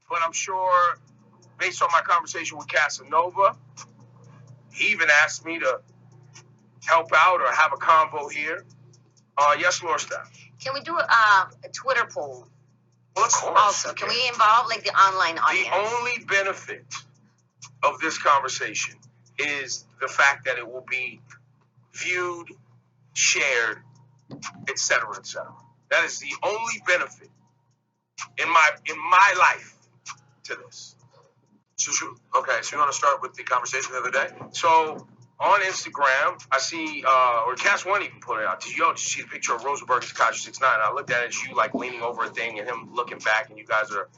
but I'm sure, based on my conversation with Casanova, he even asked me to help out or have a convo here. Yes, Lord Staff. Can we do a Twitter poll? Well, of course. Also, can we involve like the online audience? The only benefit of this conversation is the fact that it will be viewed, shared, etc., etc. That is the only benefit in my life to this. So you want to start with the conversation the other day? So on Instagram, I see, or Cass One even put it out. Did you see the picture of Rosenberg and Tekashi 6ix9ine? I looked at it as you like leaning over a thing and him looking back, and you guys are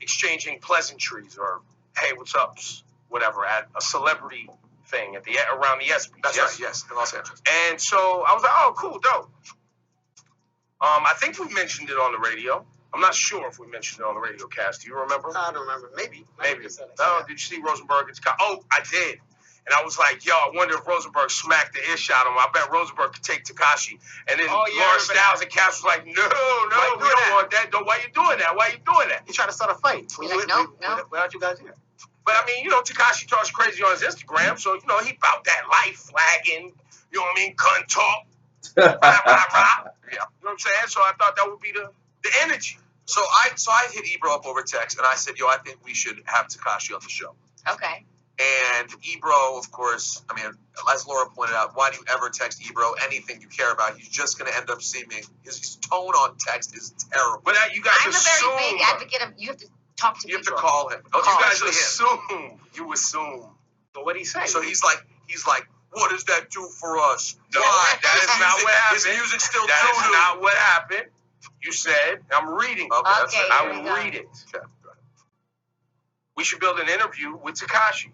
exchanging pleasantries or hey, what's ups, whatever, at a celebrity thing at around the ESPYs. That's right. Yes, in Los Angeles. And so I was like, oh, cool, dope. I think we mentioned it on the radio. I'm not sure if we mentioned it on the radio, Cass. Do you remember? I don't remember. Maybe. No, did you see Rosenberg? Oh, I did. And I was like, yo, I wonder if Rosenberg smacked the ish out of him. I bet Rosenberg could take Tekashi. And then Lawrence Styles and Cass was like, no, we don't want that. Why you doing that? Why you doing that? He tried to start a fight. No. Why aren't you guys here? But I mean, Tekashi talks crazy on his Instagram, so he about that life, flagging, you know what I mean, gun talk, rah, rah, rah. Yeah. You know what I'm saying? So I thought that would be the energy. So I hit Ebro up over text and I said, yo, I think we should have Tekashi on the show. Okay. And Ebro, of course, I mean, as Laura pointed out, why do you ever text Ebro anything you care about? He's just going to end up seeming, his tone on text is terrible. But you guys I'm a very big advocate of, you have to talk to You people. have to call him. You guys assume. You assume. But what did he say? So he's like, what does that do for us? No, that is not what happened. His music still That is not what happened. You said, I'm reading. Okay, I will read it. Okay. We should build an interview with Tekashi.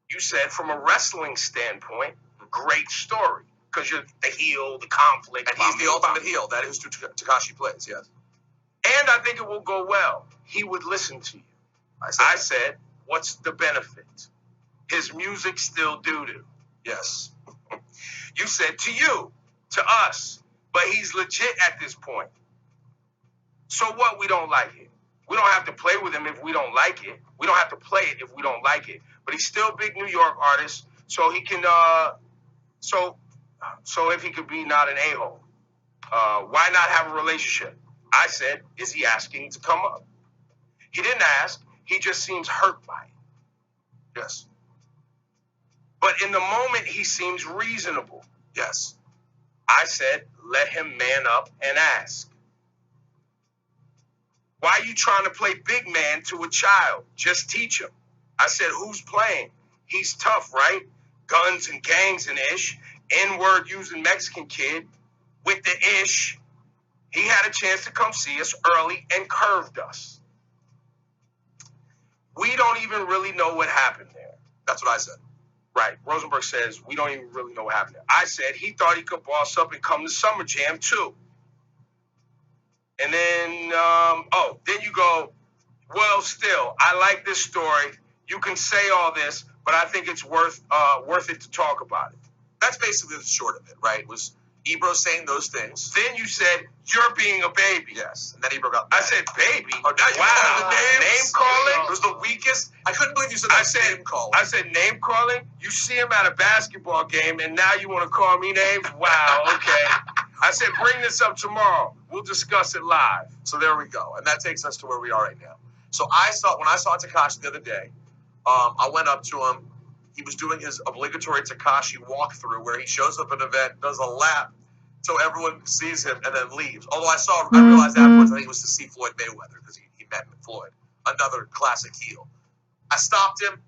You said, from a wrestling standpoint, great story. Because you're the heel, the conflict. And he's the ultimate heel. That is who Tekashi plays, yes. And I think it will go well. He would listen to you. I said, what's the benefit? His music still doo-doo. Yes. You said to you, to us, but he's legit at this point. So what? We don't like it. We don't have to play with him if we don't like it. We don't have to play it if we don't like it. But he's still a big New York artist, so he can. So if he could be not an a-hole, why not have a relationship? I said, is he asking to come up? He didn't ask. He just seems hurt by it. Yes. But in the moment, he seems reasonable. Yes. I said, let him man up and ask. Why are you trying to play big man to a child? Just teach him. I said, who's playing? He's tough, right? Guns and gangs and ish. N-word using Mexican kid with the ish. He had a chance to come see us early and curved us. We don't even really know what happened there. That's what I said. Right. Rosenberg says, we don't even really know what happened there. I said he thought he could boss up and come to Summer Jam too. And then, then you go, well, still, I like this story. You can say all this, but I think it's worth it to talk about it. That's basically the short of it, right? It was Ebro saying those things. Then you said, you're being a baby. Yes. And then Ebro got mad. I said, baby? Oh, now you called the names? Name calling? It was the weakest. I couldn't believe you said that. Name calling. I said, name calling? You see him at a basketball game, and now you want to call me names? Wow, okay. I said, bring this up tomorrow. We'll discuss it live. So there we go. And that takes us to where we are right now. So when I saw Tekashi the other day, I went up to him. He was doing his obligatory Tekashi walkthrough where he shows up at an event, does a lap so everyone sees him, and then leaves. Although I realized afterwards I think it was to see Floyd Mayweather because he met Floyd, another classic heel. I stopped him.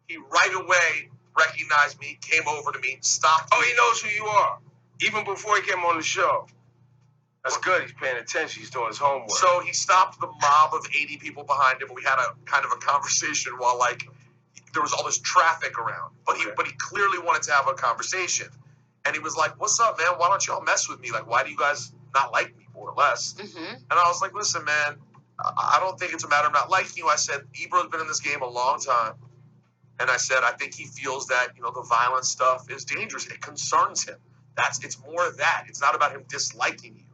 He right away recognized me, came over to me, stopped me. Oh, he knows who you are. Even before he came on the show. That's good. He's paying attention. He's doing his homework. So he stopped the mob of 80 people behind him. We had a kind of a conversation while there was all this traffic around. But he clearly wanted to have a conversation. And he was like, what's up, man? Why don't y'all mess with me? Like, why do you guys not like me, more or less? Mm-hmm. And I was like, listen, man, I don't think it's a matter of not liking you. I said, Ebro's been in this game a long time. And I said, I think he feels that, the violent stuff is dangerous. It concerns him. It's more of that. It's not about him disliking you.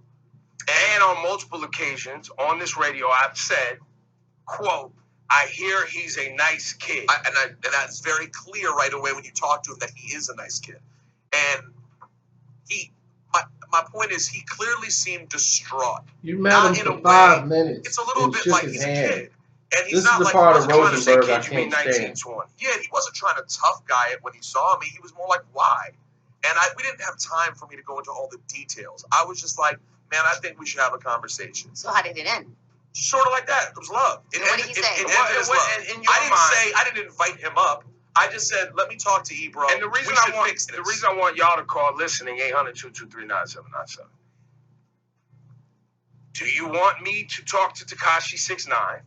And on multiple occasions on this radio, I've said, quote, I hear he's a nice kid. And that's very clear right away when you talk to him that he is a nice kid. And my point is, he clearly seemed distraught. You met him for 5 minutes. It's a little and bit shook like his he's a hand. kid. And he's This not is the like part he of wasn't trying to say, Rosenberg I kid, you mean can't stand. 1920. yeah, he wasn't trying to tough guy it when he saw me. He was more like, why? And we didn't have time for me to go into all the details. I was just like, man, I think we should have a conversation. So how did it end? Sort of like that. It was love. What did he say? It ended as love. In your I didn't invite him up. I just said, let me talk to Ebro. And the reason I want y'all to call listening 800-223-9797. Do you want me to talk to Tekashi 6ix9ine?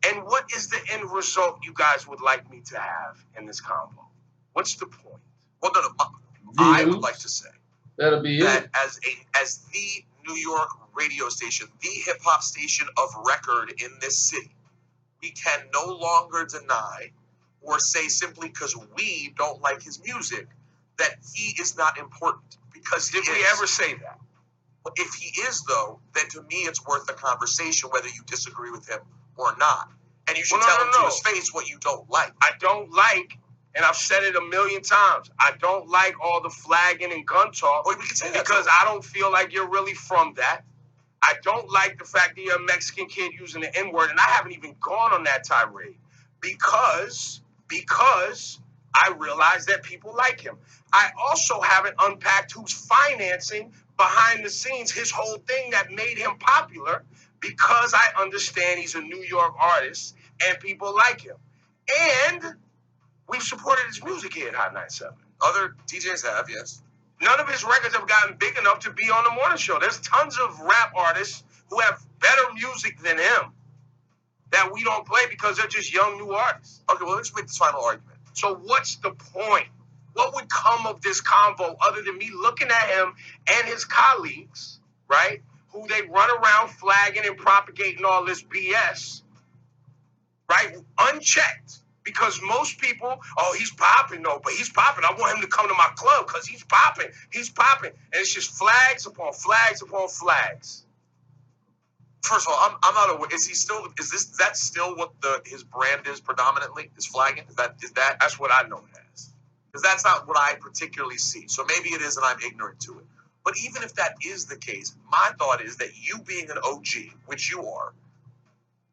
And what is the end result you guys would like me to have in this convo? What's the point? Well, no. I would like to say that'll be that it. as the New York radio station, the hip hop station of record in this city, we can no longer deny or say simply because we don't like his music that he is not important. Because did we ever say that? If he is, though, then to me it's worth a conversation whether you disagree with him or not. And you should tell him to his face what you don't like. I don't like, and I've said it a million times, I don't like all the flagging and gun talk We can say that because I don't feel like you're really from that. I don't like the fact that you're a Mexican kid using the N-word, and I haven't even gone on that tirade because I realize that people like him. I also haven't unpacked who's financing behind the scenes his whole thing that made him popular, because I understand he's a New York artist and people like him. And we've supported his music here at Hot 97. Other DJs have, yes. None of his records have gotten big enough to be on the morning show. There's tons of rap artists who have better music than him that we don't play because they're just young new artists. Okay, well, let's make this final argument. So what's the point? What would come of this convo other than me looking at him and his colleagues, right, who they run around flagging and propagating all this BS, right, unchecked? Because most people, oh, he's popping, though, but he's popping. I want him to come to my club because he's popping. He's popping. And it's just flags upon flags upon flags. First of all, I'm not aware. Is that still what his brand is predominantly? Is flagging? That's what I know it as. Because that's not what I particularly see. So maybe it is and I'm ignorant to it. But even if that is the case, my thought is that you being an OG, which you are,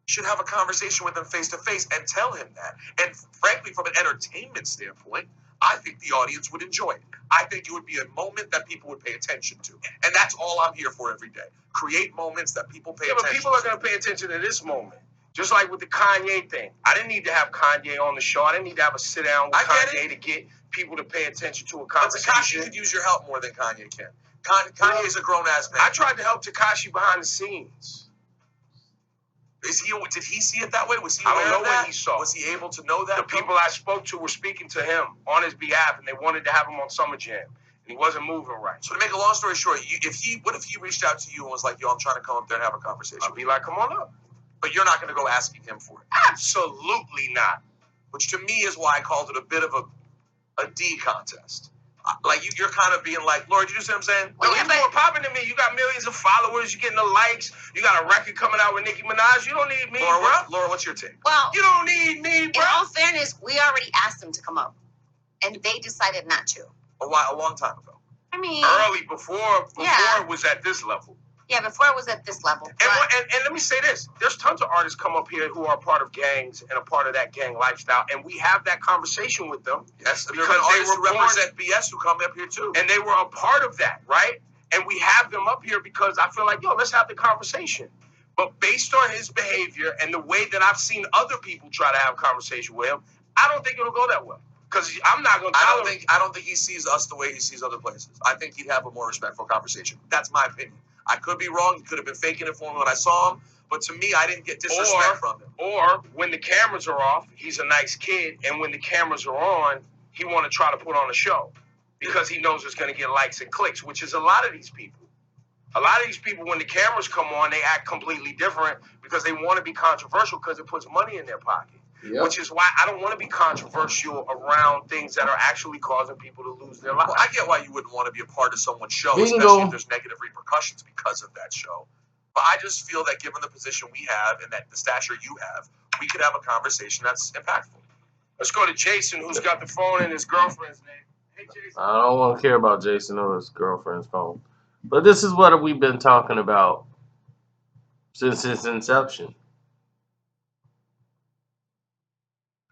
should have a conversation with him face to face and tell him that. And frankly, from an entertainment standpoint, I think the audience would enjoy it. I think it would be a moment that people would pay attention to. And that's all I'm here for every day. Create moments that people pay attention to. Yeah, but people are going to pay attention to this moment. Just like with the Kanye thing. I didn't need to have Kanye on the show. I didn't need to have a sit down with Kanye to get people to pay attention to a conversation. But Tekashi could use your help more than Kanye can. Kanye is a grown-ass man. I tried to help Tekashi behind the scenes. Did he see it that way? Was he I aware don't know of that? what he saw. Was he able to know that? The people I spoke to were speaking to him on his behalf, and they wanted to have him on Summer Jam. And he wasn't moving right. So to make a long story short, what if he reached out to you and was like, yo, I'm trying to come up there and have a conversation? I'd be like, come on up. But you're not going to go asking him for it? Absolutely not. Which to me is why I called it a bit of a D contest. Like you're kind of being like, Laura, you see what I'm saying? Well, you're more popping than me. You got millions of followers. You're getting the likes. You got a record coming out with Nicki Minaj. You don't need me, Laura, what's your take? Well, you don't need me, bro. In all fairness, we already asked them to come up, and they decided not to. A long time ago. I mean, early before it was at this level. Yeah, before it was at this level. And let me say this. There's tons of artists come up here who are part of gangs and a part of that gang lifestyle, and we have that conversation with them. Yes, because they represent BS who come up here too. And they were a part of that, right? And we have them up here because I feel like, yo, let's have the conversation. But based on his behavior and the way that I've seen other people try to have a conversation with him, I don't think it'll go that well. Because I'm not going to I don't think he sees us the way he sees other places. I think he'd have a more respectful conversation. That's my opinion. I could be wrong. He could have been faking it for me when I saw him. But to me, I didn't get disrespect from him. Or when the cameras are off, he's a nice kid. And when the cameras are on, he want to try to put on a show. Because he knows it's going to get likes and clicks, which is a lot of these people. A lot of these people, when the cameras come on, they act completely different because they want to be controversial because it puts money in their pocket. Yep. Which is why I don't want to be controversial around things that are actually causing people to lose their lives. Well, I get why you wouldn't want to be a part of someone's show, especially if there's negative repercussions because of that show. But I just feel that given the position we have and that the stature you have, we could have a conversation that's impactful. Let's go to Jason, who's got the phone in his girlfriend's name. Hey, Jason. I don't want to care about Jason or his girlfriend's phone. But this is what we've been talking about since its inception.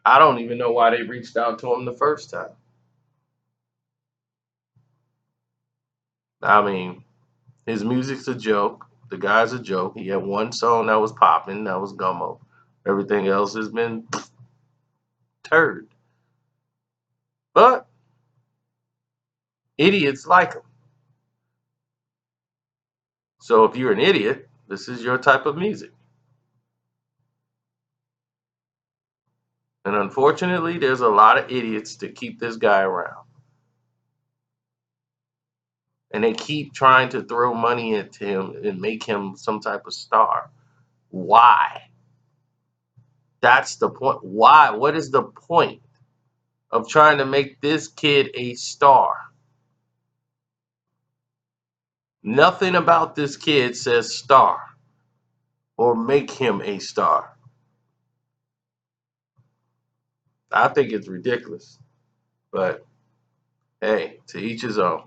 I don't even know why they reached out to him the first time. I mean, his music's a joke. The guy's a joke. He had one song that was popping, that was Gummo. Everything else has been turd. But idiots like him. So if you're an idiot, this is your type of music. And unfortunately, there's a lot of idiots that keep this guy around. And they keep trying to throw money at him and make him some type of star. Why? That's the point. Why? What is the point of trying to make this kid a star? Nothing about this kid says star or make him a star. I think it's ridiculous. But hey, to each his own.